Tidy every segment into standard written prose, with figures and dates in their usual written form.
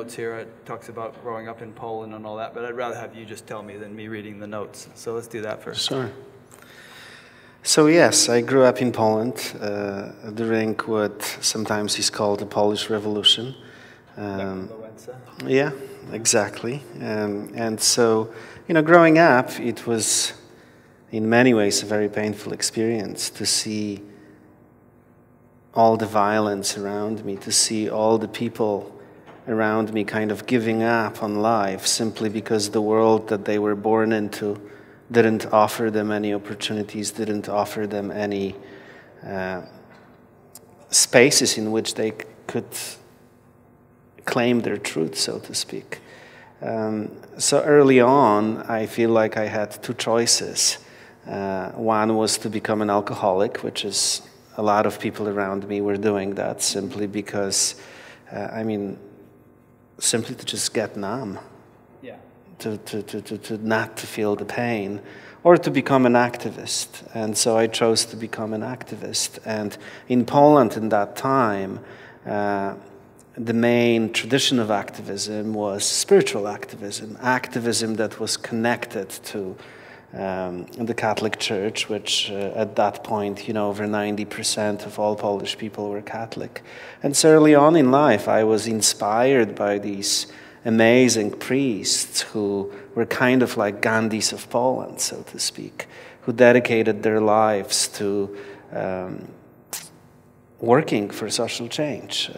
notes here. It talks about growing up in Poland and all that, but I'd rather have you just tell me than me reading the notes. So let's do that first. Sure. So yes, I grew up in Poland during what sometimes is called the Polish Revolution. Yeah, exactly. And so, you know, growing up, it was in many ways a very painful experience to see all the violence around me, to see all the people around me kind of giving up on life simply because the world that they were born into didn't offer them any opportunities, didn't offer them any spaces in which they could claim their truth, so to speak. So early on, I feel like I had two choices. One was to become an alcoholic, which is a lot of people around me were doing that simply because, simply to just get numb. Yeah. To not to feel the pain, or to become an activist. And so I chose to become an activist. And in Poland in that time, the main tradition of activism was spiritual activism, activism that was connected to the Catholic Church, which at that point, you know, over 90% of all Polish people were Catholic. And so early on in life, I was inspired by these amazing priests who were kind of like Gandhis of Poland, so to speak, who dedicated their lives to working for social change,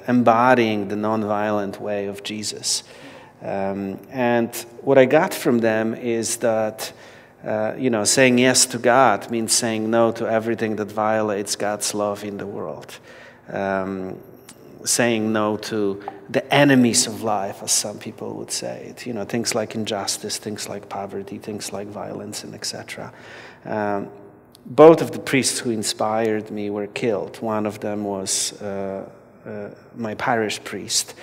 embodying the nonviolent way of Jesus. And what I got from them is that, saying yes to God means saying no to everything that violates God's love in the world. Saying no to the enemies of life, as some people would say it. You know, things like injustice, things like poverty, things like violence, and etc. Both of the priests who inspired me were killed. One of them was my parish priest.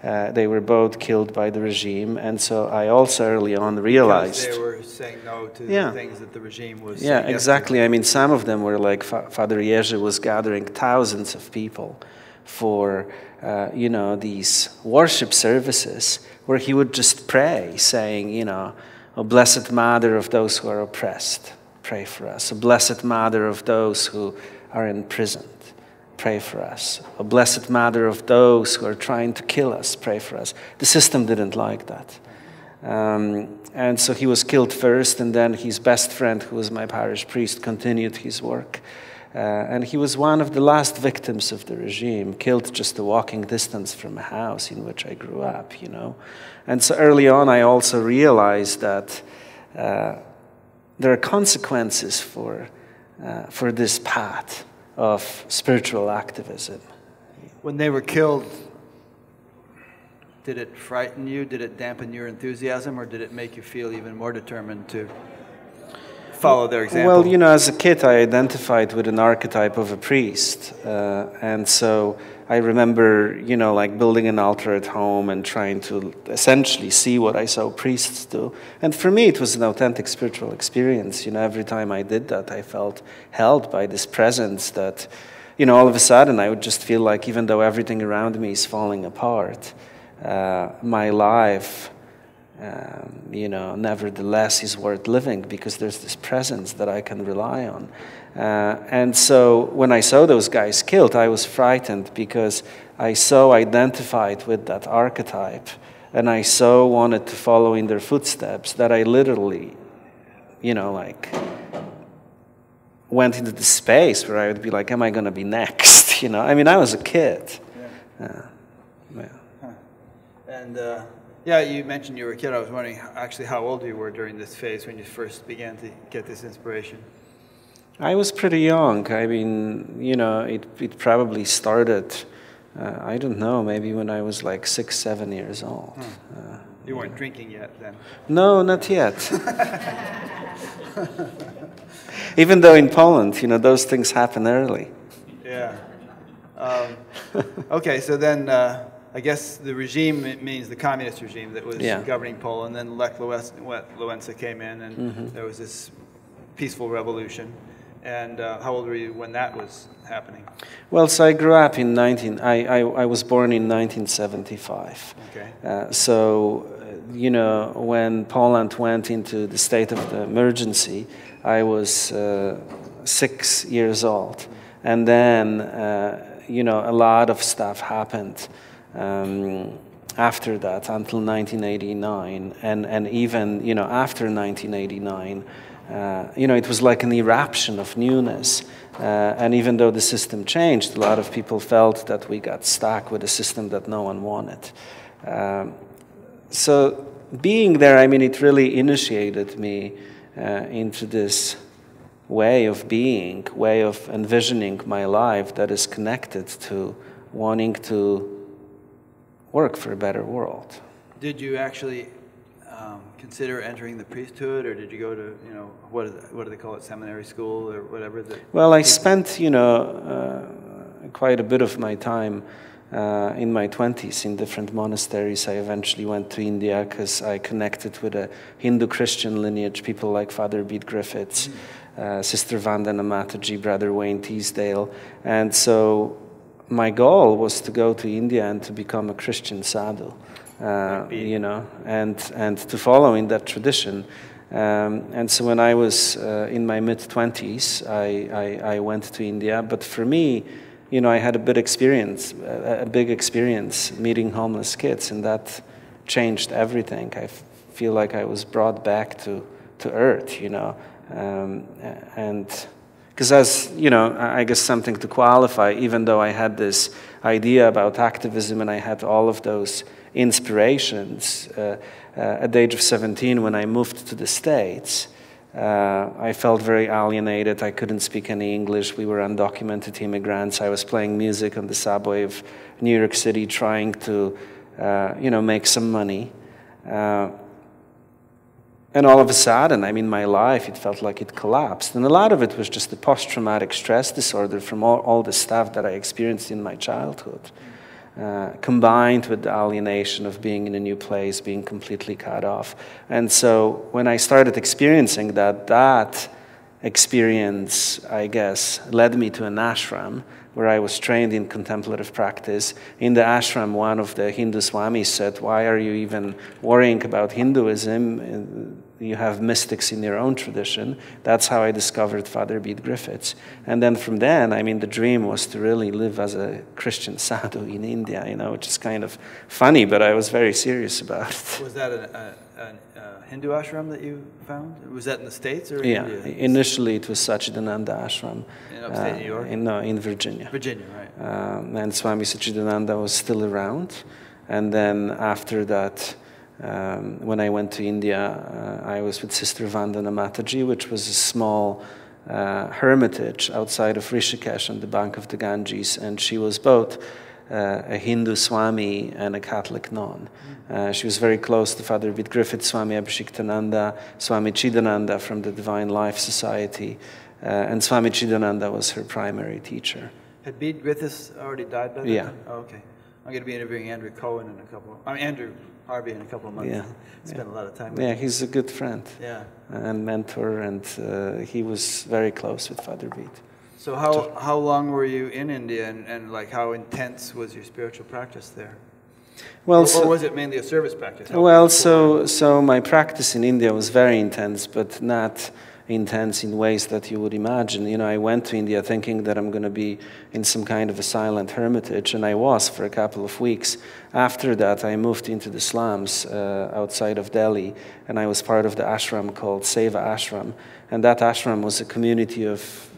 They were both killed by the regime, and so I also early on realized... Because they were saying no to the things that the regime was saying. Yeah, exactly. I mean, some of them were like Father Jerzy was gathering thousands of people for, these worship services where he would just pray, saying, "O Blessed Mother of those who are oppressed, pray for us. O Blessed Mother of those who are imprisoned, pray for us. O Blessed Mother of those who are trying to kill us, pray for us." The system didn't like that. And so he was killed first, and then his best friend, who was my parish priest, continued his work. And he was one of the last victims of the regime, killed just a walking distance from a house in which I grew up, And so early on, I also realized that there are consequences for this path of spiritual activism. When they were killed, did it frighten you? Did it dampen your enthusiasm, or did it make you feel even more determined to follow their example? Well, as a kid, I identified with an archetype of a priest. And so I remember, like building an altar at home and trying to essentially see what I saw priests do. And for me, it was an authentic spiritual experience. Every time I did that, I felt held by this presence that, all of a sudden I would just feel like even though everything around me is falling apart, my life, nevertheless is worth living because there's this presence that I can rely on. And so when I saw those guys killed, I was frightened because I so identified with that archetype and I so wanted to follow in their footsteps that I literally, went into the space where I would be like, am I going to be next? I was a kid. Yeah. And you mentioned you were a kid. I was wondering actually how old you were during this phase when you first began to get this inspiration. I was pretty young. I mean, it probably started, I don't know, maybe when I was like 6, 7 years old. You weren't drinking yet then? No, not yet. Even though in Poland, those things happen early. Yeah. Okay, so then I guess the regime, it means the communist regime that was governing Poland. Then Lech Wałęsa came in, and there was this peaceful revolution. And how old were you when that was happening? Well, so I grew up in I was born in 1975. Okay. You know, when Poland went into the state of the emergency, I was 6 years old. And then, you know, a lot of stuff happened after that until 1989. And even, you know, after 1989, you know, it was like an eruption of newness. And even though the system changed, a lot of people felt that we got stuck with a system that no one wanted. So being there, I mean, it really initiated me into this way of being, way of envisioning my life that is connected to wanting to work for a better world. Did you actually consider entering the priesthood, or did you go to, you know, what do they call it, seminary school or whatever? Well, I spent, you know, quite a bit of my time in my 20s in different monasteries. I eventually went to India because I connected with a Hindu-Christian lineage, people like Father Bede Griffiths, Sister Vandana Mataji, Brother Wayne Teasdale. And so my goal was to go to India and to become a Christian sadhu, you know, and to follow in that tradition. And so when I was in my mid-20s, I went to India. But for me, you know, I had a big experience meeting homeless kids, and that changed everything. I feel like I was brought back to earth, you know, and because as, you know, I guess something to qualify, even though I had this idea about activism and I had all of those inspirations, at the age of 17 when I moved to the States, I felt very alienated. I couldn't speak any English. We were undocumented immigrants. I was playing music on the subway of New York City trying to, you know, make some money. And all of a sudden, I mean, my life, it felt like it collapsed. And a lot of it was just the post-traumatic stress disorder from all the stuff that I experienced in my childhood, combined with the alienation of being in a new place, being completely cut off. And so when I started experiencing that experience, I guess, led me to an ashram where I was trained in contemplative practice. In the ashram, one of the Hindu swamis said, "Why are you even worrying about Hinduism? You have mystics in your own tradition." That's how I discovered Father Bede Griffiths. And then from then, I mean, the dream was to really live as a Christian sadhu in India, you know, which is kind of funny, but I was very serious about it. Was that a Hindu ashram that you found? Was that in the States or in India? Initially it was Sachidananda Ashram. In upstate New York? In Virginia. Virginia, right. And Swami Sachidananda was still around. And then after that, when I went to India, I was with Sister Vandana Mataji, which was a small hermitage outside of Rishikesh on the bank of the Ganges, and she was both a Hindu Swami and a Catholic nun. She was very close to Father Bede Griffith, Swami Abhishektananda, Swami Chidananda from the Divine Life Society, and Swami Chidananda was her primary teacher. Had Bede Griffiths already died by that Yeah. time? Oh, okay. I'm going to be interviewing Andrew Cohen Andrew Harvey in a couple of months. Yeah. Spent a lot of time with Yeah, him. he's a good friend. Yeah. And mentor, and he was very close with Father Bede. So how long were you in India, and like how intense was your spiritual practice there? Well, or was it mainly a service practice? Well, so my practice in India was very intense, but not intense in ways that you would imagine. You know, I went to India thinking that I'm going to be in some kind of a silent hermitage, and I was for a couple of weeks. After that, I moved into the slums outside of Delhi, and I was part of the ashram called Seva Ashram. And that ashram was a community of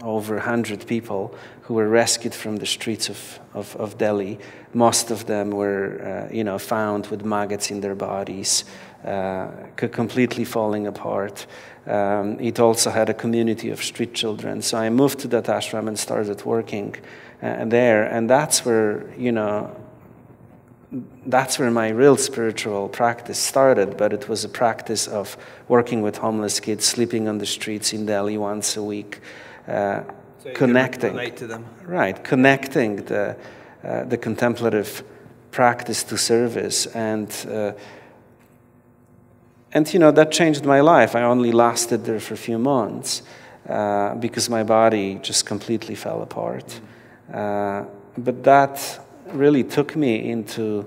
over 100 people who were rescued from the streets of Delhi. Most of them were, you know, found with maggots in their bodies, completely falling apart. It also had a community of street children. So I moved to that ashram and started working there. And that's where, you know, that's where my real spiritual practice started. But it was a practice of working with homeless kids, sleeping on the streets in Delhi once a week, so connecting. relate to them. Right, connecting the contemplative practice to service, and you know, that changed my life. I only lasted there for a few months, because my body just completely fell apart. But that really took me into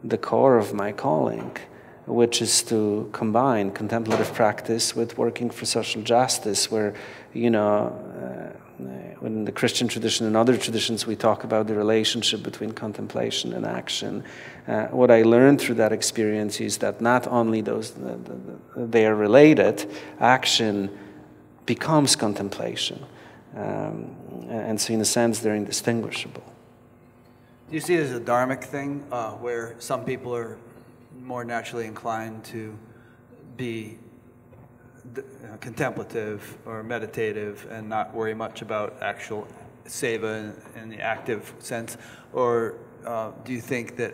the core of my calling, which is to combine contemplative practice with working for social justice, where, you know, in the Christian tradition and other traditions, we talk about the relationship between contemplation and action. What I learned through that experience is that not only they are related, action becomes contemplation. And so in a sense, they're indistinguishable. Do you see it as a dharmic thing, where some people are more naturally inclined to be contemplative or meditative and not worry much about actual seva in the active sense? Or do you think that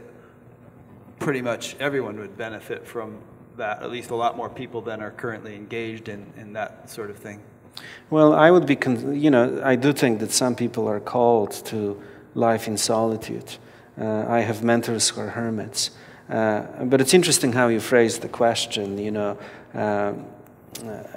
pretty much everyone would benefit from that, at least a lot more people than are currently engaged in that sort of thing? Well, I would be, you know, I do think that some people are called to life in solitude. I have mentors who are hermits. But it's interesting how you phrased the question, you know.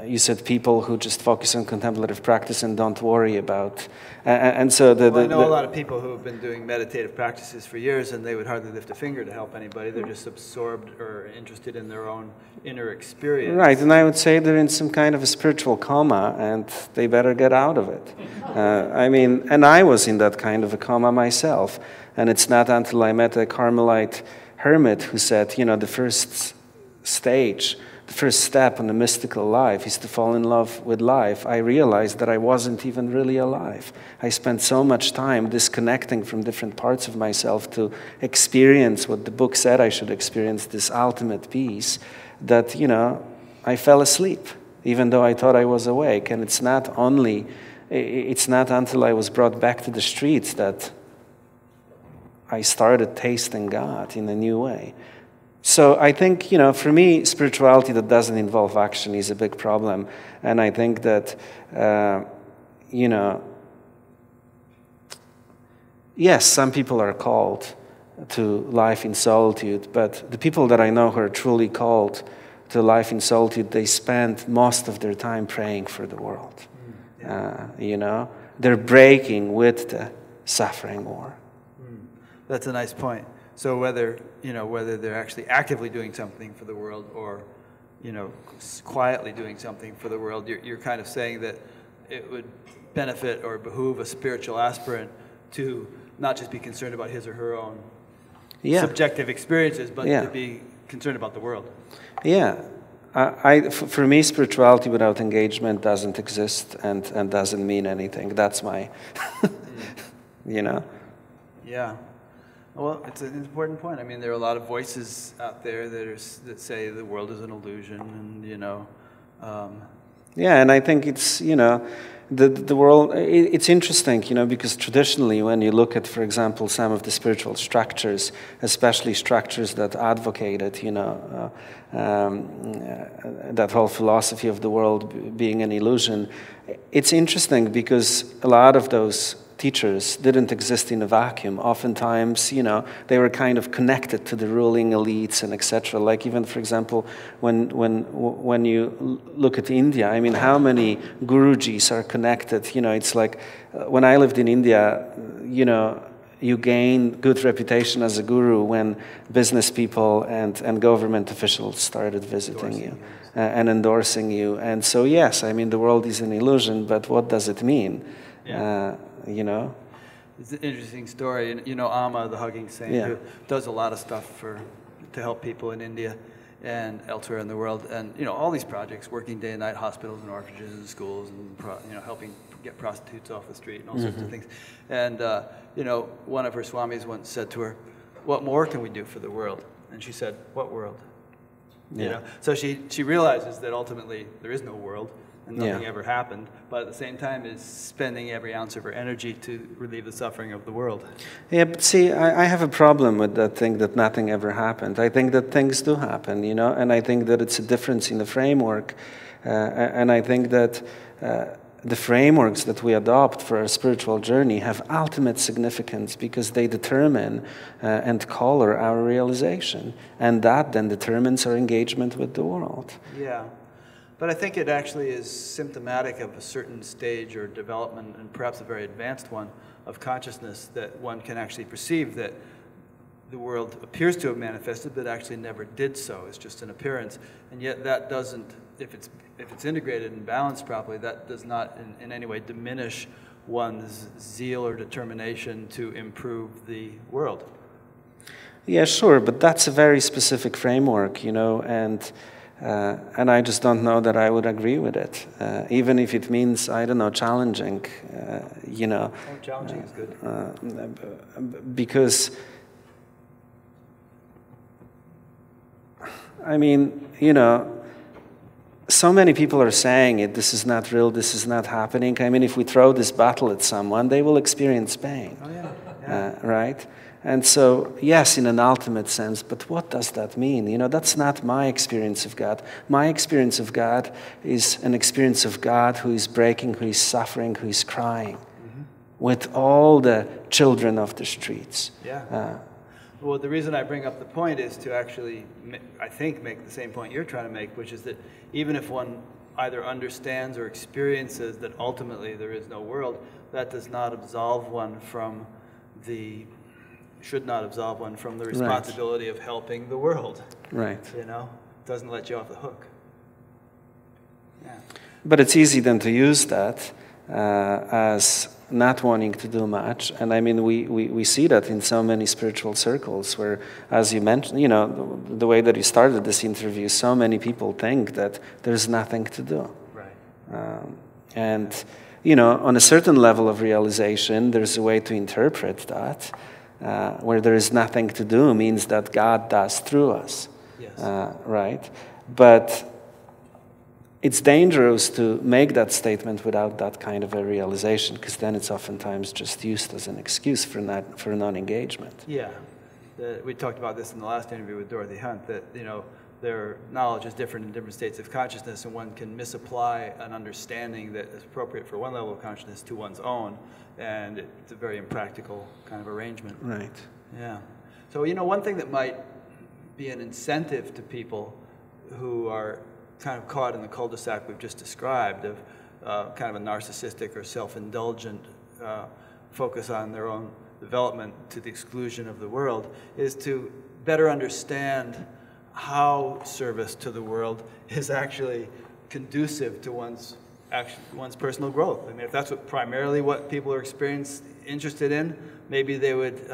You said people who just focus on contemplative practice and don't worry about... and so I know a lot of people who have been doing meditative practices for years, and they would hardly lift a finger to help anybody. They're just absorbed or interested in their own inner experience. Right, and I would say they're in some kind of a spiritual coma, and they better get out of it. I mean, and I was in that kind of a coma myself, and it's not until I met a Carmelite hermit who said, you know, the first stage, the first step in the mystical life is to fall in love with life. I realized that I wasn't even really alive. I spent so much time disconnecting from different parts of myself to experience what the book said I should experience, this ultimate peace, that, you know, I fell asleep, even though I thought I was awake. And it's not until I was brought back to the streets that I started tasting God in a new way. So I think, you know, for me, spirituality that doesn't involve action is a big problem. And I think that, you know, yes, some people are called to life in solitude, but the people that I know who are truly called to life in solitude, they spend most of their time praying for the world. You know, they're breaking with the suffering war. That's a nice point. So whether they're actually actively doing something for the world or, you know, quietly doing something for the world, you're kind of saying that it would benefit or behoove a spiritual aspirant to not just be concerned about his or her own subjective experiences, but to be concerned about the world. Yeah. For me, spirituality without engagement doesn't exist and doesn't mean anything. That's my, you know. Yeah. Well, it's an important point. I mean, there are a lot of voices out there that say the world is an illusion, and, you know. Yeah, and I think it's, you know, the world, it's interesting, you know, because traditionally when you look at, for example, some of the spiritual structures, especially structures that advocated, you know, that whole philosophy of the world being an illusion, it's interesting because a lot of those teachers didn't exist in a vacuum. Oftentimes, you know, they were kind of connected to the ruling elites and etc. Like even, for example, when you look at India, I mean, how many Gurujis are connected? You know, it's like when I lived in India, you know, you gain good reputation as a guru when business people and government officials started visiting you and endorsing you. And so, yes, I mean, the world is an illusion, but what does it mean? Yeah. You know? It's an interesting story. You know Amma, the hugging saint, who does a lot of stuff to help people in India and elsewhere in the world. And, you know, all these projects, working day and night, hospitals and orphanages and schools, and, you know, helping get prostitutes off the street and all sorts of things. And, you know, one of her swamis once said to her, "What more can we do for the world?" And she said, "What world?" Yeah. You know? So she realizes that ultimately there is no world. And nothing ever happened, but at the same time is spending every ounce of her energy to relieve the suffering of the world. Yeah, but see, I have a problem with that thing that nothing ever happened. I think that things do happen, you know, and I think that it's a difference in the framework. And I think that the frameworks that we adopt for our spiritual journey have ultimate significance because they determine and color our realization. And that then determines our engagement with the world. Yeah. But I think it actually is symptomatic of a certain stage or development, and perhaps a very advanced one, of consciousness, that one can actually perceive that the world appears to have manifested, but actually never did so. It's just an appearance. And yet that doesn't, if it's integrated and balanced properly, that does not in any way diminish one's zeal or determination to improve the world. Yeah, sure, but that's a very specific framework, you know, and I just don't know that I would agree with it, even if it means, I don't know, challenging, you know. Oh, challenging is good. Because, I mean, you know, so many people are saying it, this is not real, this is not happening. I mean, if we throw this bottle at someone, they will experience pain, oh, yeah. Yeah. Right? And so, yes, in an ultimate sense, but what does that mean? You know, that's not my experience of God. My experience of God is an experience of God who is breaking, who is suffering, who is crying, with all the children of the streets. Yeah. Well, the reason I bring up the point is to actually, I think, make the same point you're trying to make, which is that even if one either understands or experiences that ultimately there is no world, that does not absolve one from should not absolve one from the responsibility of helping the world. Right. You know, it doesn't let you off the hook. Yeah. But it's easy then to use that as not wanting to do much. And I mean, we see that in so many spiritual circles where, as you mentioned, you know, the way that you started this interview, so many people think that there's nothing to do. Right. And, you know, on a certain level of realization, there's a way to interpret that, where there is nothing to do means that God does through us. Yes. Right? But it's dangerous to make that statement without that kind of a realization, because then it's oftentimes just used as an excuse for non-engagement. Yeah. We talked about this in the last interview with Dorothy Hunt, that, you know, their knowledge is different in different states of consciousness, and one can misapply an understanding that is appropriate for one level of consciousness to one's own, and it's a very impractical kind of arrangement. Right. Yeah. So, you know, one thing that might be an incentive to people who are kind of caught in the cul-de-sac we've just described of kind of a narcissistic or self-indulgent focus on their own development to the exclusion of the world, is to better understand how service to the world is actually conducive to one's personal growth. I mean, if that's primarily what people are interested in, maybe they would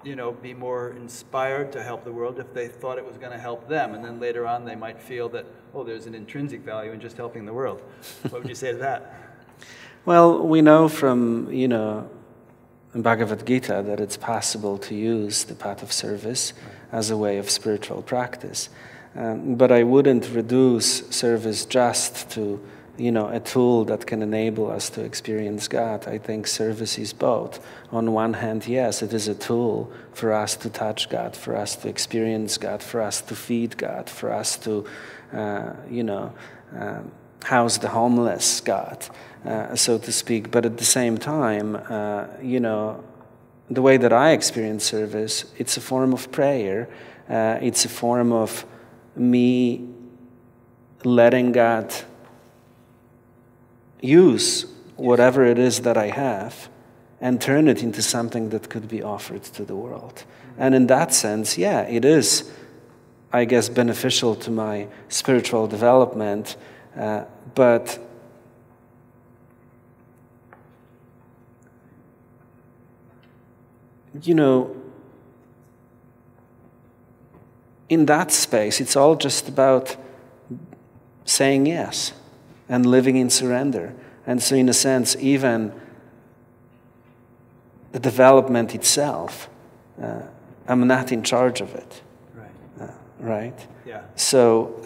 you know, be more inspired to help the world if they thought it was going to help them. And then later on they might feel that, oh, there's an intrinsic value in just helping the world. What would you say to that? Well, we know from, you know, Bhagavad Gita that it's possible to use the path of service as a way of spiritual practice. But I wouldn't reduce service just to, you know, a tool that can enable us to experience God. I think service is both. On one hand, yes, it is a tool for us to touch God, for us to experience God, for us to feed God, for us to, you know, house the homeless God, so to speak. But at the same time, you know, the way that I experience service, it's a form of prayer. It's a form of me letting God use whatever it is that I have and turn it into something that could be offered to the world. And in that sense, yeah, it is, I guess, beneficial to my spiritual development, but you know, in that space, it's all just about saying yes and living in surrender. And so in a sense, even the development itself, I'm not in charge of it. Right. Right? Yeah. So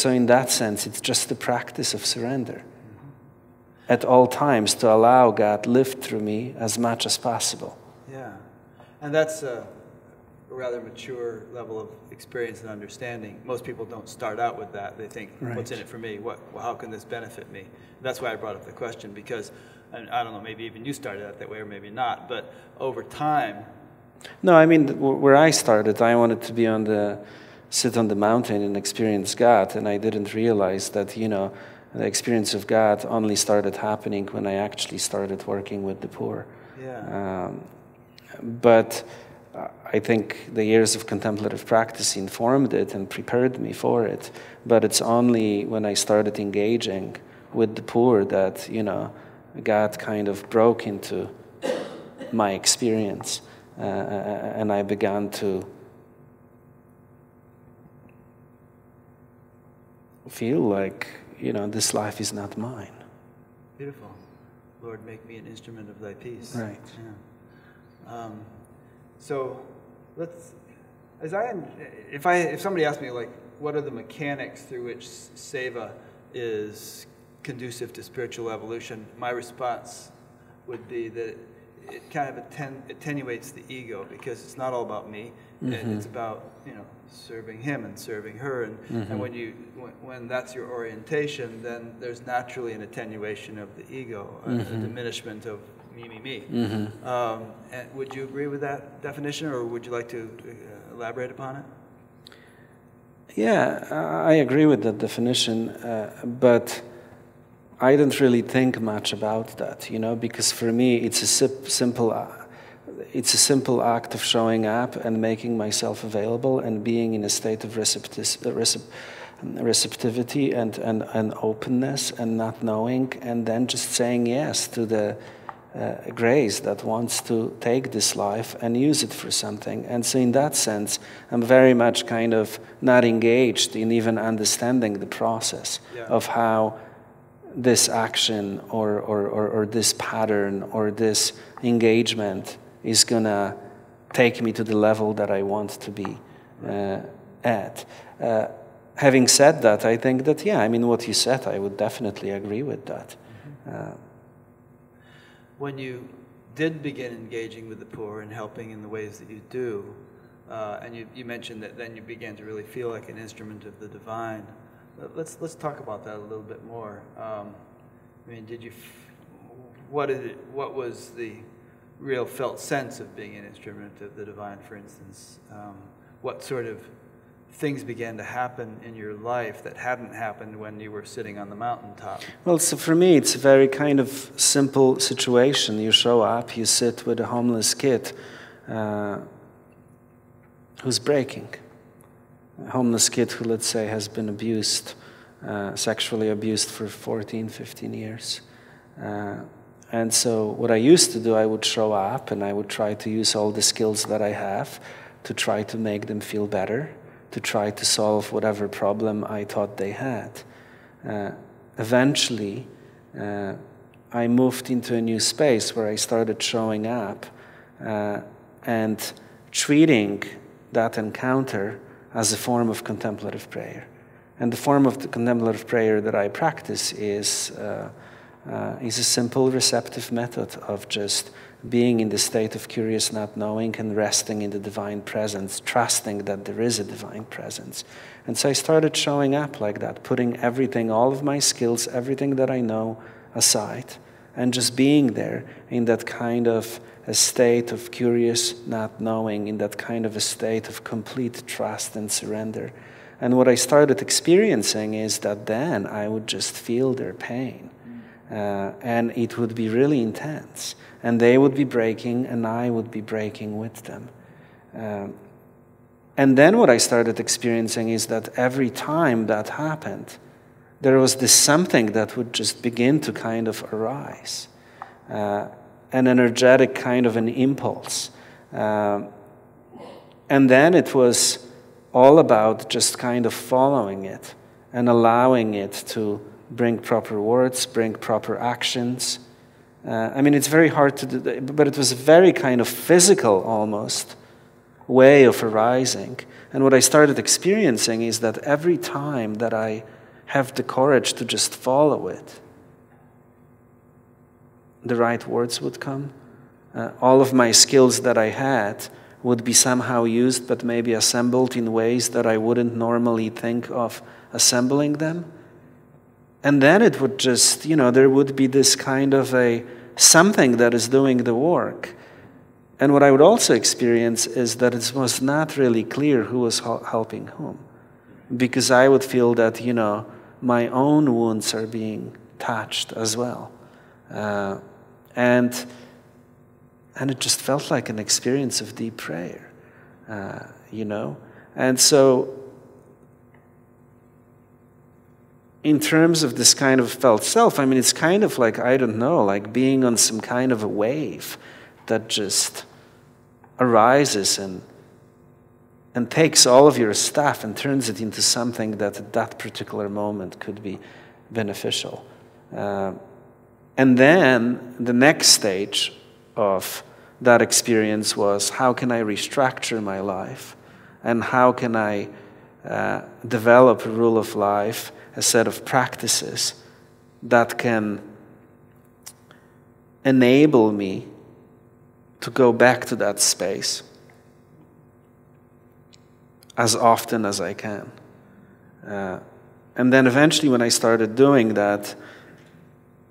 in that sense, it's just the practice of surrender. At all times, to allow God live through me as much as possible. Yeah. And that's a rather mature level of experience and understanding. Most people don't start out with that. They think, what's in it for me? How can this benefit me? That's why I brought up the question, because, and I don't know, maybe even you started out that way or maybe not, but over time... No, I mean, where I started, I wanted to be on the sit on the mountain and experience God, and I didn't realize that, you know, the experience of God only started happening when I actually started working with the poor. Yeah. But I think the years of contemplative practice informed it and prepared me for it. But it's only when I started engaging with the poor that, you know, God kind of broke into my experience, and I began to feel like, you know, this life is not mine. Beautiful. Lord, make me an instrument of thy peace. Right. Yeah. So let's, if somebody asked me, like, what are the mechanics through which seva is conducive to spiritual evolution, my response would be that it kind of attenuates the ego, because it's not all about me. Mm-hmm. It's about, you know, serving him and serving her, and, mm-hmm. and when that's your orientation, then there's naturally an attenuation of the ego, mm-hmm. a diminishment of me. Mm-hmm. And would you agree with that definition, or would you like to elaborate upon it? Yeah, I agree with that definition, but I don't really think much about that, you know, because for me it's a simple act of showing up and making myself available and being in a state of receptivity and openness and not knowing, and then just saying yes to the grace that wants to take this life and use it for something. And so in that sense, I'm very much kind of not engaged in even understanding the process of how this action or this pattern or this engagement is going to take me to the level that I want to be at. Having said that, I think that, yeah, I mean, what you said, I would definitely agree with that. When you did begin engaging with the poor and helping in the ways that you do, and you mentioned that then you began to really feel like an instrument of the divine, let's talk about that a little bit more. I mean, what was the real felt sense of being an instrument of the divine, for instance? What sort of things began to happen in your life that hadn't happened when you were sitting on the mountaintop? Well, so for me, it's a very kind of simple situation. You show up, you sit with a homeless kid who's breaking. A homeless kid who, let's say, has been abused, sexually abused for 14, 15 years. And so what I used to do, I would show up and I would try to use all the skills that I have to try to make them feel better, to try to solve whatever problem I thought they had. Eventually, I moved into a new space where I started showing up and treating that encounter as a form of contemplative prayer. And the form of the contemplative prayer that I practice is a simple receptive method of just being in the state of curious not knowing and resting in the divine presence, trusting that there is a divine presence. And so I started showing up like that, putting everything, all of my skills, everything that I know aside, and just being there in that kind of a state of curious not knowing, in that kind of a state of complete trust and surrender. And what I started experiencing is that then I would just feel their pain. And it would be really intense. And they would be breaking, and I would be breaking with them. And then what I started experiencing is that every time that happened, there was this something that would just begin to kind of arise. An energetic kind of an impulse. And then it was all about just kind of following it and allowing it to bring proper words, bring proper actions. I mean, it's very hard to do that, but it was a very kind of physical, almost, way of arising. And what I started experiencing is that every time that I have the courage to just follow it, the right words would come. All of my skills that I had would be somehow used, but maybe assembled in ways that I wouldn't normally think of assembling them. And then it would just, there would be this kind of a something that is doing the work. And what I would also experience is that it was not really clear who was helping whom. Because I would feel that, you know, my own wounds are being touched as well. And it just felt like an experience of deep prayer, you know. And so in terms of this kind of felt self, I mean, it's kind of like, I don't know, like being on some kind of a wave that just arises and takes all of your stuff and turns it into something that at that particular moment could be beneficial. And then the next stage of that experience was, how can I restructure my life? And how can I develop a rule of life, a set of practices that can enable me to go back to that space as often as I can. And then eventually when I started doing that,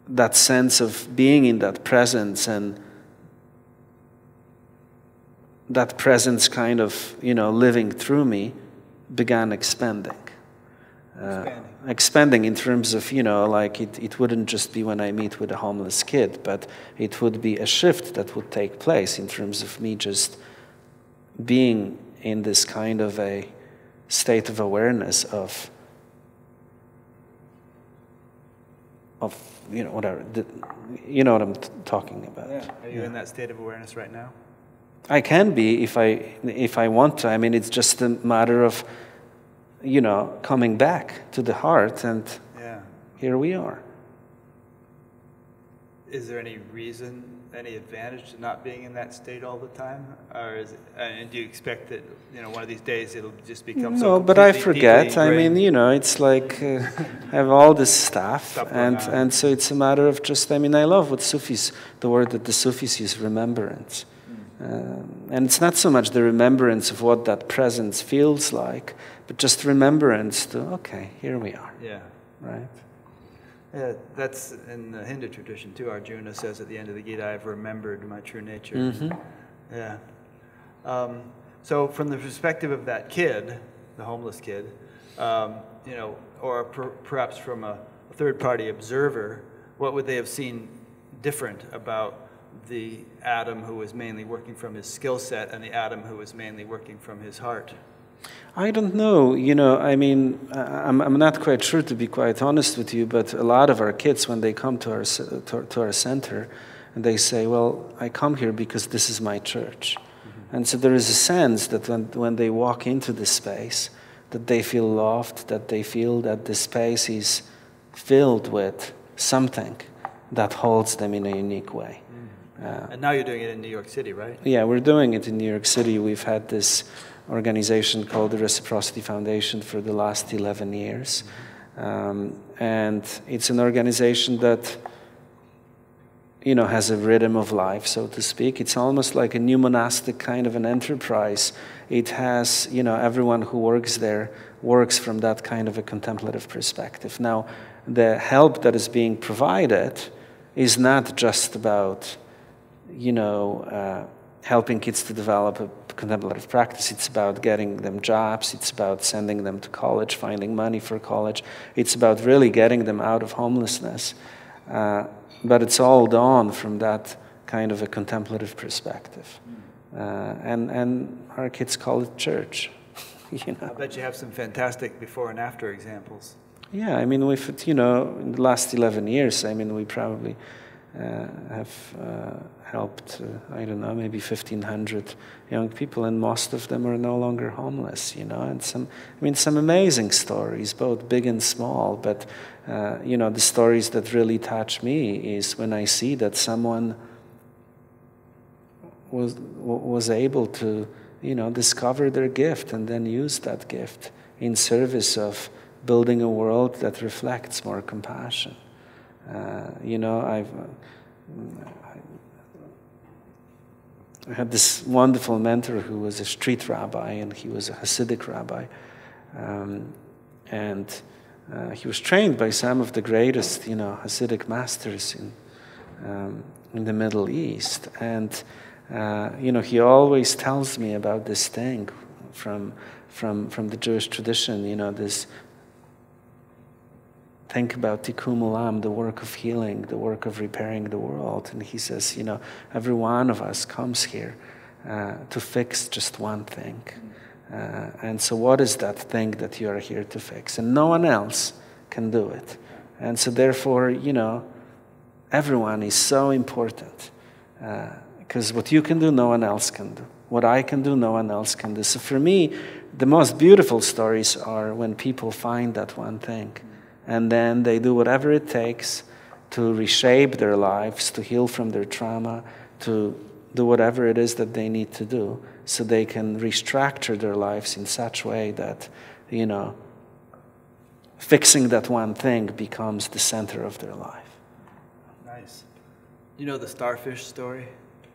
that sense of being in that presence and that presence kind of, you know, living through me began expanding. Expanding in terms of, you know, like it wouldn't just be when I meet with a homeless kid, but it would be a shift that would take place in terms of me just being in this kind of a state of awareness of you know, whatever, you know what I'm talking about. Yeah. Are you in that state of awareness right now? I can be if I want to. I mean, it's just a matter of, you know, coming back to the heart, and here we are. Is there any reason, any advantage to not being in that state all the time? Or is it, and do you expect that, you know, one of these days it'll just become so completely, but I forget. I mean, ingrained? you know, it's like I have all this stuff and so it's a matter of just, I mean, I love what Sufis, the word that the Sufis use, remembrance. And it's not so much the remembrance of what that presence feels like, but just remembrance to, okay, here we are. Yeah. Right? Yeah, that's in the Hindu tradition too. Arjuna says at the end of the Gita, I've remembered my true nature. Mm-hmm. Yeah. So from the perspective of that kid, the homeless kid, you know, or perhaps from a third-party observer, what would they have seen different about the Adam who was mainly working from his skill set and the Adam who was mainly working from his heart? I don't know. You know, I mean, I'm not quite sure, to be quite honest with you, but a lot of our kids, when they come to our center, and they say, well, I come here because this is my church. Mm-hmm. And so there is a sense that when they walk into this space, that they feel loved, that they feel that the space is filled with something that holds them in a unique way. And now you're doing it in New York City, right? Yeah, we're doing it in New York City. We've had this organization called the Reciprocity Foundation for the last 11 years. And it's an organization that, you know, has a rhythm of life, so to speak. It's almost like a new monastic kind of an enterprise. It has, you know, everyone who works there works from that kind of a contemplative perspective. Now, the help that is being provided is not just about, you know, helping kids to develop a contemplative practice. It's about getting them jobs. It's about sending them to college, finding money for college. It's about really getting them out of homelessness. But it's all done from that kind of a contemplative perspective. And our kids call it church. You know? I bet you have some fantastic before and after examples. Yeah, I mean, we've, you know, in the last 11 years, I mean, we probably have helped, I don't know, maybe 1,500 young people, and most of them are no longer homeless, you know, and some amazing stories, both big and small, but, you know, the stories that really touch me is when I see that someone was able to, you know, discover their gift and then use that gift in service of building a world that reflects more compassion. You know, I had this wonderful mentor who was a street rabbi, and he was a Hasidic rabbi. And he was trained by some of the greatest, you know, Hasidic masters in the Middle East. And You know, he always tells me about this thing from the Jewish tradition, you know, this think about tikkun olam, the work of healing, the work of repairing the world. And he says, you know, every one of us comes here to fix just one thing. And so what is that thing that you are here to fix? And no one else can do it. And so therefore, you know, everyone is so important. Because what you can do, no one else can do. What I can do, no one else can do. So for me, the most beautiful stories are when people find that one thing. And then they do whatever it takes to reshape their lives, to heal from their trauma, to do whatever it is that they need to do, so they can restructure their lives in such a way that, you know, fixing that one thing becomes the center of their life. Nice. You know the Starfish Story?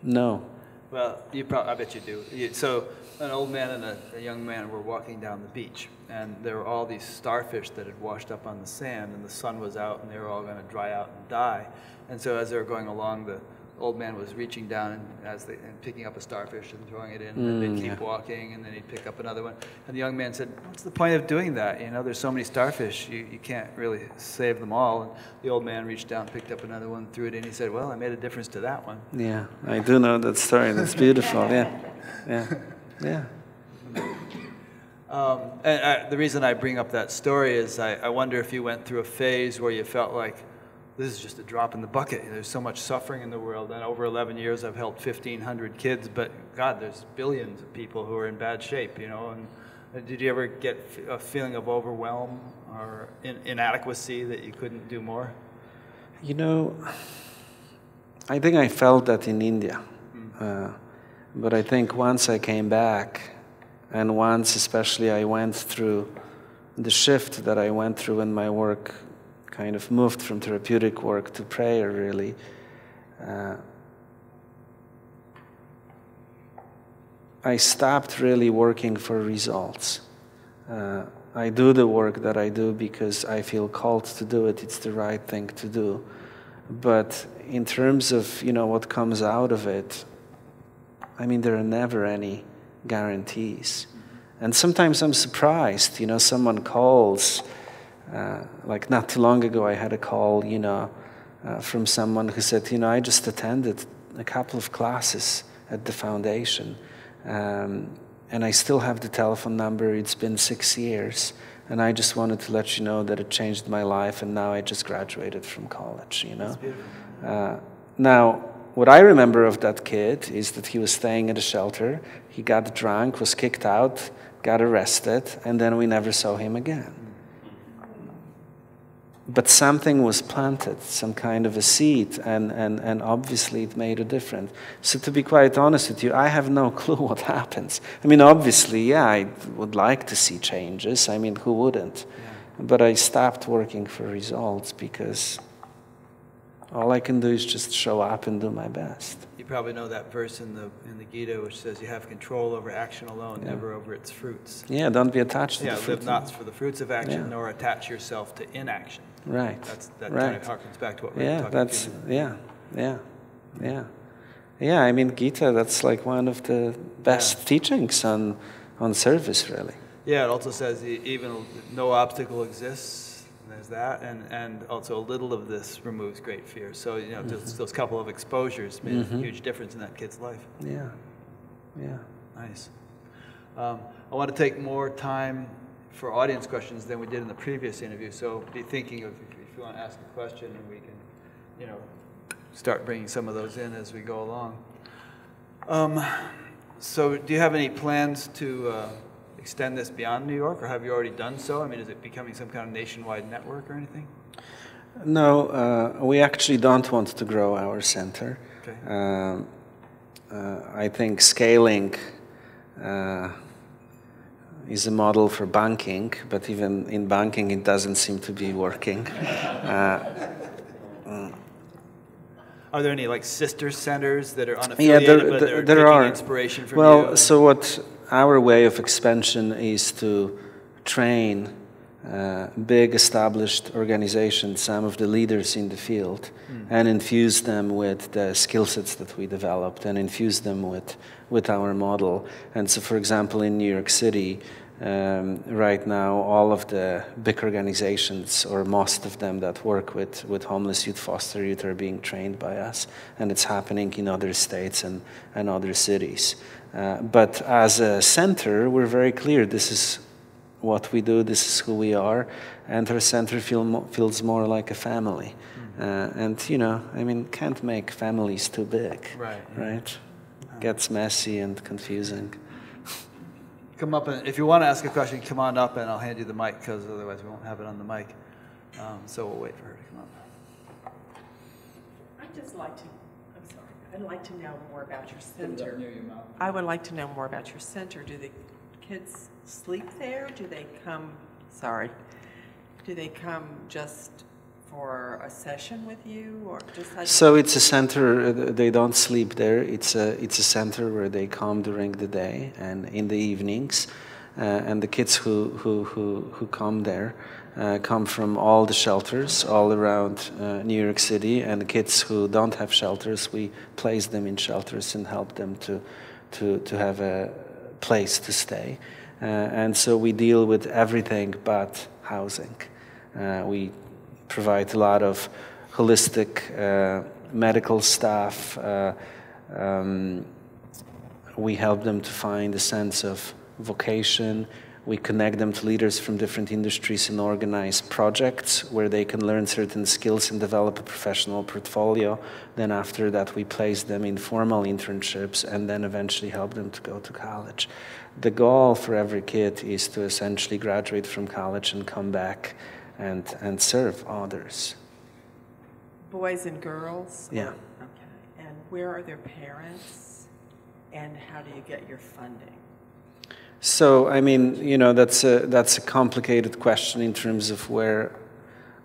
No. Well, I bet you do. So an old man and a young man were walking down the beach, and there were all these starfish that had washed up on the sand, and the sun was out, and they were all going to dry out and die. And so as they were going along, the old man was reaching down and picking up a starfish and throwing it in, and they'd keep walking, and then he'd pick up another one. And the young man said, "What's the point of doing that? You know, there's so many starfish, you can't really save them all." And the old man reached down, picked up another one, threw it in. He said, "Well, I made a difference to that one." Yeah, I do know that story. That's beautiful. Yeah. And the reason I bring up that story is I wonder if you went through a phase where you felt like, this is just a drop in the bucket. There's so much suffering in the world. And over 11 years, I've helped 1,500 kids. But God, there's billions of people who are in bad shape, you know. And did you ever get a feeling of overwhelm or inadequacy that you couldn't do more? You know, I think I felt that in India. But I think once I came back, and once especially I went through the shift that I went through in my work, kind of moved from therapeutic work to prayer, really. I stopped really working for results. I do the work that I do because I feel called to do it. It's the right thing to do. But in terms of, you know, what comes out of it, I mean, there are never any guarantees. And sometimes I'm surprised, you know, someone calls. Like not too long ago, I had a call, you know, from someone who said, you know, I just attended a couple of classes at the foundation, and I still have the telephone number. It's been 6 years, and I just wanted to let you know that it changed my life, and now I just graduated from college, you know. That's beautiful. Now, what I remember of that kid is that he was staying at a shelter, he got drunk, was kicked out, got arrested, and then we never saw him again. But something was planted, some kind of a seed, and obviously it made a difference. So to be quite honest with you, I have no clue what happens. I mean, obviously, yeah, I would like to see changes. I mean, who wouldn't? Yeah. But I stopped working for results because all I can do is just show up and do my best. You probably know that verse in the Gita which says you have control over action alone, never over its fruits. Yeah, don't be attached to the fruit. Live not for the fruits of action, nor attach yourself to inaction. Right. That right. kind of harkens back to what we were talking about. Yeah, I mean, Gita, that's like one of the best teachings on service, really. Yeah, it also says even no obstacle exists. There's that, and also a little of this removes great fear. So, you know, those couple of exposures made a huge difference in that kid's life. Yeah. Nice. I want to take more time for audience questions than we did in the previous interview. So be thinking of if you want to ask a question, and we can, you know, start bringing some of those in as we go along. So do you have any plans to extend this beyond New York, or have you already done so? I mean, is it becoming some kind of nationwide network or anything? No, we actually don't want to grow our center. Okay. I think scaling is a model for banking, but even in banking it doesn't seem to be working. Are there any like sister centers that are unaffiliated, but they're taking inspiration from you? Well, so what our way of expansion is to train big established organizations, some of the leaders in the field, and infuse them with the skill sets that we developed and infuse them with our model. And so, for example, in New York City, right now, all of the big organizations, or most of them that work with homeless youth, foster youth, are being trained by us, and it's happening in other states and other cities. But as a center, we're very clear, this is what we do, this is who we are, and our center feels more like a family. And, you know, I mean, can't make families too big, right? Gets messy and confusing. Come up, and if you want to ask a question, come on up, and I'll hand you the mic, because otherwise we won't have it on the mic. So we'll wait for her to come up. I'd just like to, I'm sorry, I'd like to know more about your center. I would like to know more about your center. Do the kids sleep there? Do they come, do they come just for a session with you, or just like? So it's a center, they don't sleep there. It's a center where they come during the day and in the evenings. And the kids who come there come from all the shelters all around New York City, and the kids who don't have shelters, we place them in shelters and help them to have a place to stay. And so we deal with everything but housing. We provide a lot of holistic medical staff. We help them to find a sense of vocation. We connect them to leaders from different industries and organize projects where they can learn certain skills and develop a professional portfolio. Then after that, we place them in formal internships and then eventually help them to go to college. The goal for every kid is to essentially graduate from college and come back and serve others. Boys and girls? Yeah. Okay. And where are their parents? And how do you get your funding? So, I mean, you know, that's a complicated question in terms of where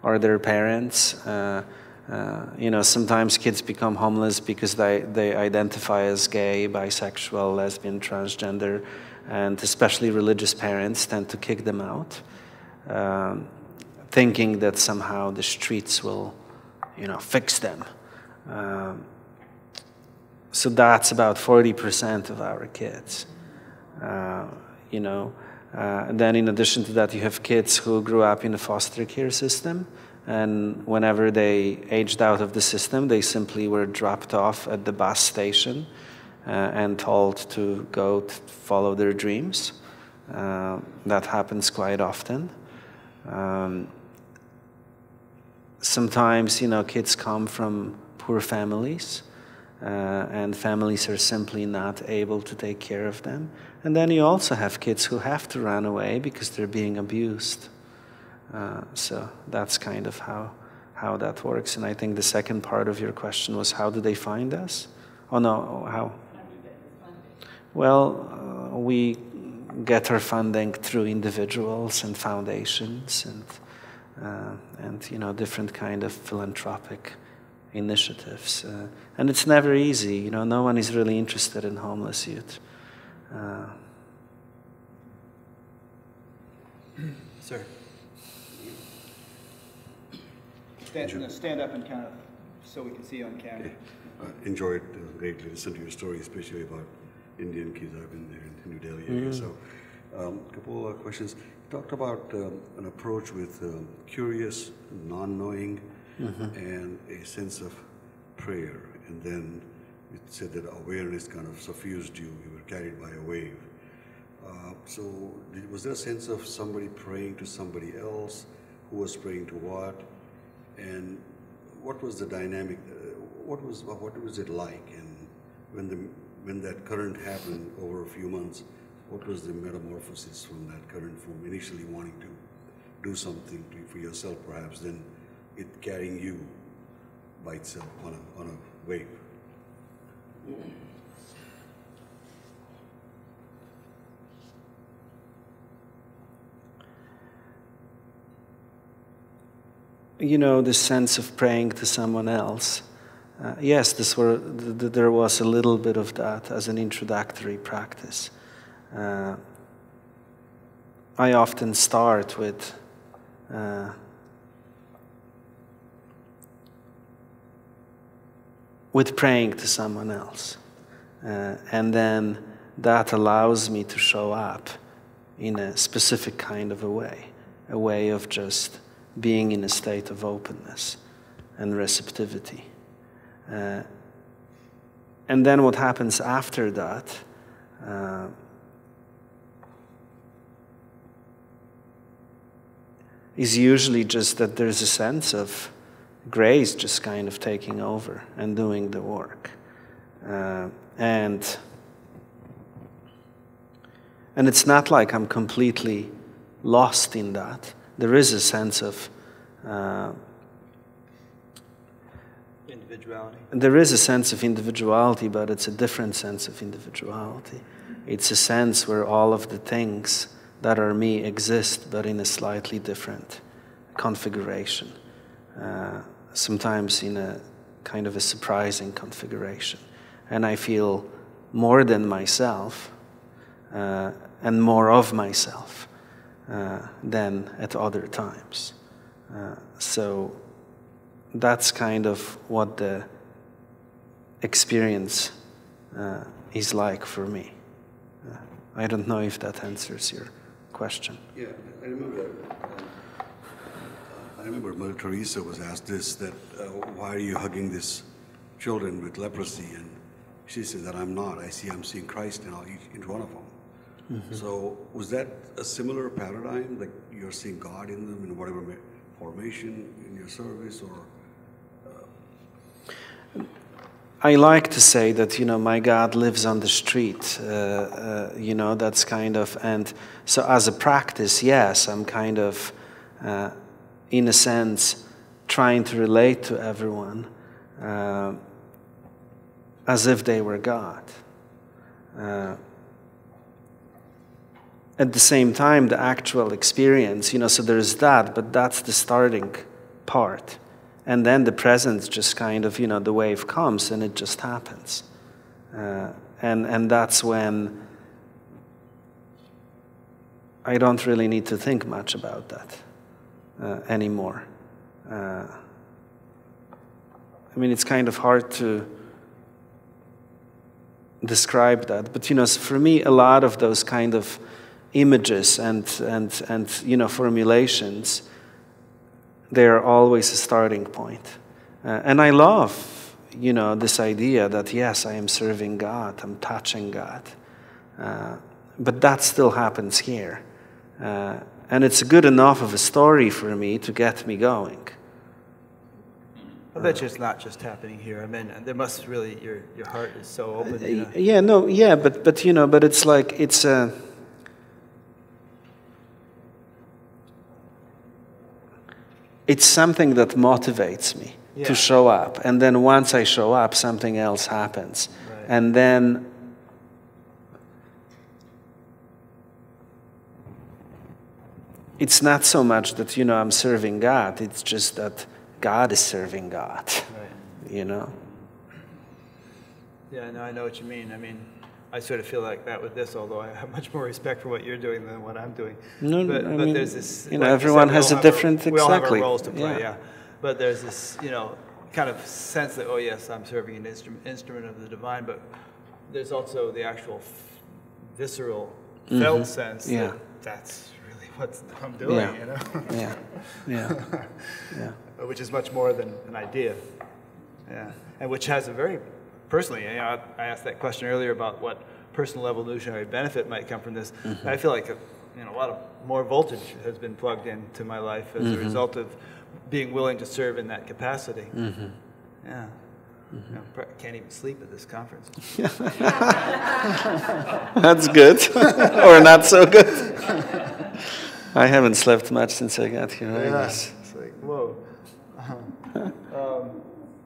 are their parents. You know, sometimes kids become homeless because they identify as gay, bisexual, lesbian, transgender, and especially religious parents tend to kick them out, thinking that somehow the streets will, you know, fix them. So that's about 40% of our kids. You know, then in addition to that, you have kids who grew up in the foster care system, and whenever they aged out of the system, they simply were dropped off at the bus station and told to go follow their dreams. That happens quite often. Sometimes, you know, kids come from poor families, and families are simply not able to take care of them. And then you also have kids who have to run away because they're being abused. So that's kind of how that works. And I think the second part of your question was, how do they find us? Oh, no, how? Well, we get our funding through individuals and foundations and you know, different kind of philanthropic initiatives. And it's never easy, you know, no one is really interested in homeless youth. Sir. Stand up and kind of, so we can see you on camera. Okay. Enjoyed greatly listening to your story, especially about Indian kids. I've been there in New Delhi area. So, a couple of questions. You talked about an approach with curious, non-knowing, and a sense of prayer. And then you said that awareness kind of suffused you. You were carried by a wave. So, was there a sense of somebody praying to somebody else? Who was praying to what? And what was the dynamic? What was it like? And when that current happened over a few months, what was the metamorphosis from that current, from initially wanting to do something for yourself, perhaps, then it carrying you by itself on a wave? You know, the sense of praying to someone else. Yes, there was a little bit of that as an introductory practice. I often start with with praying to someone else. And then that allows me to show up in a specific kind of a way of just being in a state of openness and receptivity. And then what happens after that is usually just that there's a sense of grace just kind of taking over and doing the work. And it's not like I'm completely lost in that. There is a sense of individuality. There is a sense of individuality, but it's a different sense of individuality. It's a sense where all of the things that are me exist, but in a slightly different configuration. Sometimes in a kind of a surprising configuration. And I feel more than myself and more of myself than at other times. So that's kind of what the experience is like for me. I don't know if that answers your question. Yeah, I remember Mother Teresa was asked this, that why are you hugging these children with leprosy? And she said that I'm not. I'm seeing Christ now in one of them. Mm-hmm. So was that a similar paradigm, like you're seeing God in them in whatever formation in your service, or? I like to say that, my God lives on the street, that's kind of, and so as a practice, yes, I'm kind of, in a sense, trying to relate to everyone as if they were God. At the same time, the actual experience, so there's that, but that's the starting part. And then the presence just kind of, the wave comes and it just happens. And that's when I don't really need to think much about that anymore. It's kind of hard to describe that. But, for me, a lot of those kind of images and formulations, they're always a starting point. And I love, this idea that, yes, I am serving God, I'm touching God. But that still happens here. And it's good enough of a story for me to get me going. I bet you it's not just happening here. There must really, your heart is so open. But it's like, it's a... It's something that motivates me to show up. And then once I show up, something else happens. Right. And then it's not so much that, I'm serving God. It's just that God is serving God, right. Yeah, no, I know what you mean. I sort of feel like that with this, although I have much more respect for what you're doing than what I'm doing. But there's this... everyone has a different... We all have our roles to play, yeah. But there's this, kind of sense that, oh, yes, I'm serving an instrument of the divine, but there's also the actual visceral, felt sense that that's really what I'm doing, Which is much more than an idea. Yeah. And which has a very... Personally, I asked that question earlier about what personal evolutionary benefit might come from this. Mm-hmm. I feel like a lot of more voltage has been plugged into my life as a result of being willing to serve in that capacity. Mm-hmm. Yeah. Mm-hmm. Can't even sleep at this conference. That's good, or not so good. I haven't slept much since I got here. I guess. It's like, whoa.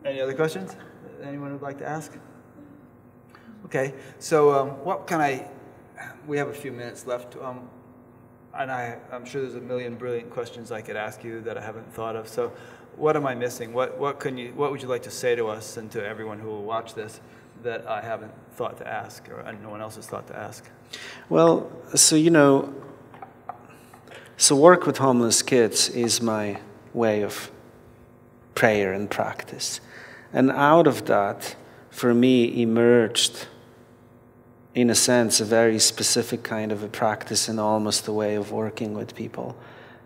Any other questions? Anyone would like to ask? Okay, so what can we have a few minutes left, and I'm sure there's a million brilliant questions I could ask you that I haven't thought of. So what am I missing? What would you like to say to us and to everyone who will watch this that I haven't thought to ask, or no one else has thought to ask? Well, so So work with homeless kids is my way of prayer and practice. And out of that, for me, emerged, in a sense, a very specific kind of a practice and almost a way of working with people.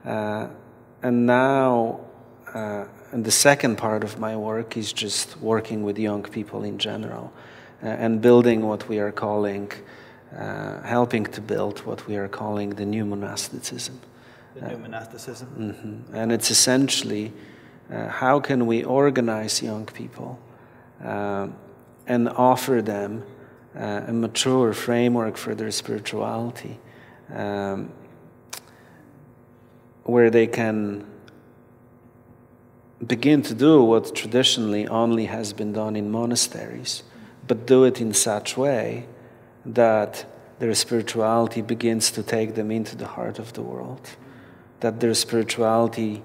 And now, and the second part of my work is just working with young people in general and building what we are calling, helping to build what we are calling the new monasticism. The new monasticism? Mm-hmm. And it's essentially how can we organize young people and offer them a mature framework for their spirituality, where they can begin to do what traditionally only has been done in monasteries, but do it in such way that their spirituality begins to take them into the heart of the world, that their spirituality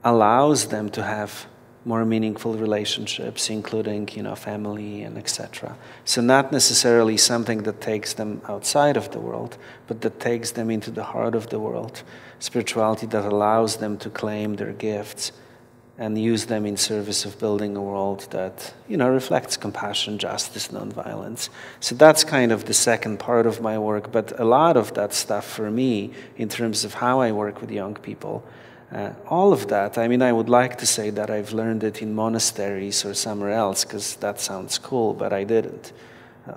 allows them to have more meaningful relationships, including, family and etc. So not necessarily something that takes them outside of the world, but that takes them into the heart of the world. Spirituality that allows them to claim their gifts and use them in service of building a world that, reflects compassion, justice, nonviolence. So that's kind of the second part of my work. But a lot of that stuff for me, in terms of how I work with young people, all of that, I would like to say that I've learned it in monasteries or somewhere else, because that sounds cool, but I didn't.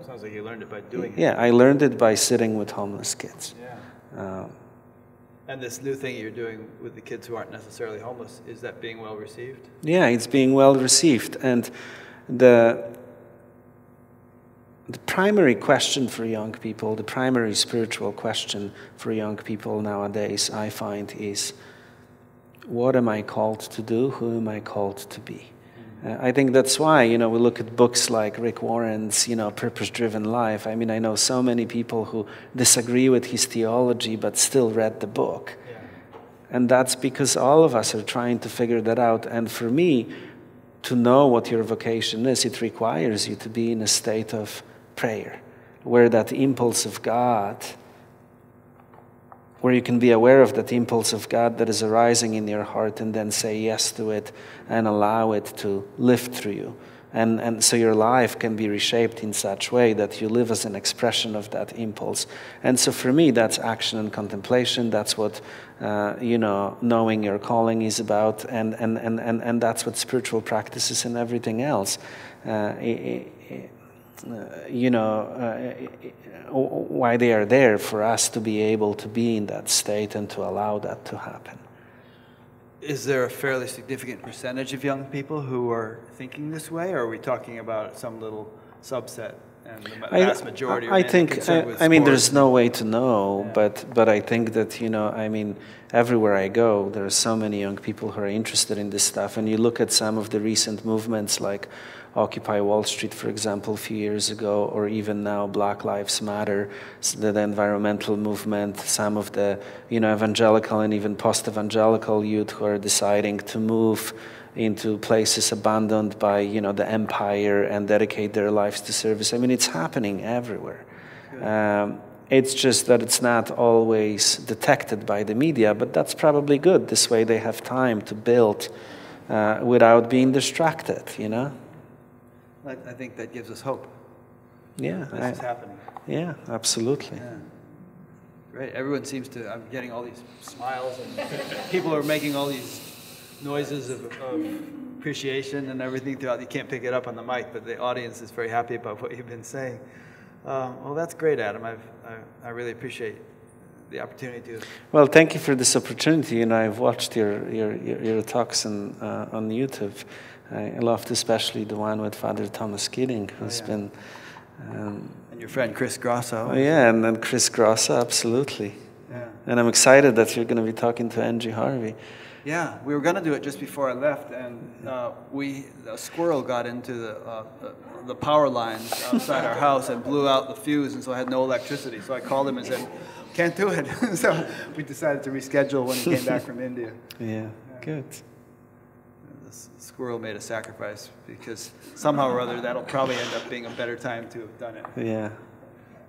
Sounds like you learned it by doing it. Yeah, I learned it by sitting with homeless kids. Yeah. And this new thing you're doing with the kids who aren't necessarily homeless, is that being well received? Yeah, it's being well received. And the primary question for young people, the primary spiritual question for young people nowadays, I find, is, what am I called to do? Who am I called to be? I think that's why, we look at books like Rick Warren's, Purpose-Driven Life. I know so many people who disagree with his theology but still read the book. Yeah. And that's because all of us are trying to figure that out. And for me, to know what your vocation is, it requires you to be in a state of prayer, where that impulse of God, where you can be aware of that impulse of God that is arising in your heart and then say yes to it and allow it to live through you. And so your life can be reshaped in such way that you live as an expression of that impulse. And so for me, that's action and contemplation. That's what, knowing your calling is about. And that's what spiritual practice is and everything else. Why they are there, for us to be able to be in that state and to allow that to happen. Is there a fairly significant percentage of young people who are thinking this way, or are we talking about some little subset and the vast majority are concerned with sports? There's no way to know, yeah. but I think that, everywhere I go, there are so many young people who are interested in this stuff. And you look at some of the recent movements like Occupy Wall Street, for example, a few years ago, or even now Black Lives Matter, the environmental movement, some of the evangelical and even post-evangelical youth who are deciding to move into places abandoned by the empire and dedicate their lives to service. It's happening everywhere. It's just that it's not always detected by the media, but that's probably good. This way they have time to build without being distracted, I think that gives us hope. Yeah. This is happening. Yeah, absolutely. Yeah. Great. Everyone seems to, I'm getting all these smiles and people are making all these noises of appreciation and everything throughout. You can't pick it up on the mic, but the audience is very happy about what you've been saying. Well, that's great, Adam. I really appreciate the opportunity to. Well, thank you for this opportunity. I've watched your talks on YouTube. I loved especially the one with Father Thomas Keating, who's been... and your friend Chris Grosso. Oh, yeah, and then Chris Grosso, absolutely. Yeah. And I'm excited that you're going to be talking to Angie Harvey. Yeah, we were going to do it just before I left, and a squirrel got into the power lines outside our house and blew out the fuse, and so I had no electricity. So I called him and said, can't do it. So we decided to reschedule when he came back from India. Yeah, good. The squirrel made a sacrifice because somehow or other that'll probably end up being a better time to have done it. Yeah.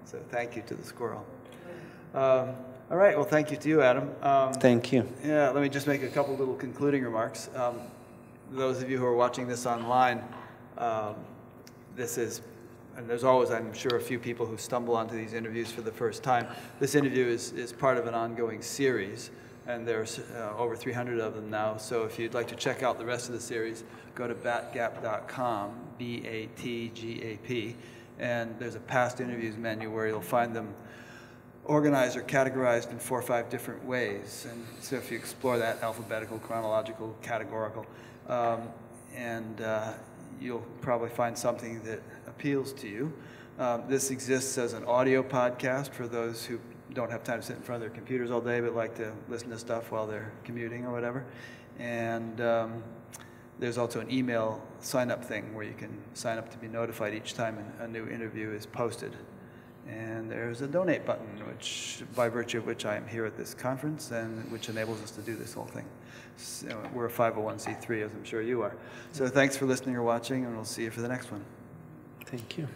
So thank you to the squirrel. All right, well, thank you to you, Adam. Thank you. Yeah, let me just make a couple little concluding remarks. Those of you who are watching this online, this is, and there's always, I'm sure, a few people who stumble onto these interviews for the first time. This interview is part of an ongoing series, and there's over 300 of them now. So if you'd like to check out the rest of the series, go to batgap.com, BATGAP, and there's a past interviews menu where you'll find them organized or categorized in 4 or 5 different ways. And so if you explore that, alphabetical, chronological, categorical, you'll probably find something that appeals to you. This exists as an audio podcast for those who don't have time to sit in front of their computers all day but like to listen to stuff while they're commuting or whatever. And there's also an email sign-up thing where you can sign up to be notified each time a new interview is posted. And there's a donate button, which, by virtue of which I am here at this conference, and which enables us to do this whole thing. So we're a 501c3, as I'm sure you are. So thanks for listening or watching, and we'll see you for the next one. Thank you.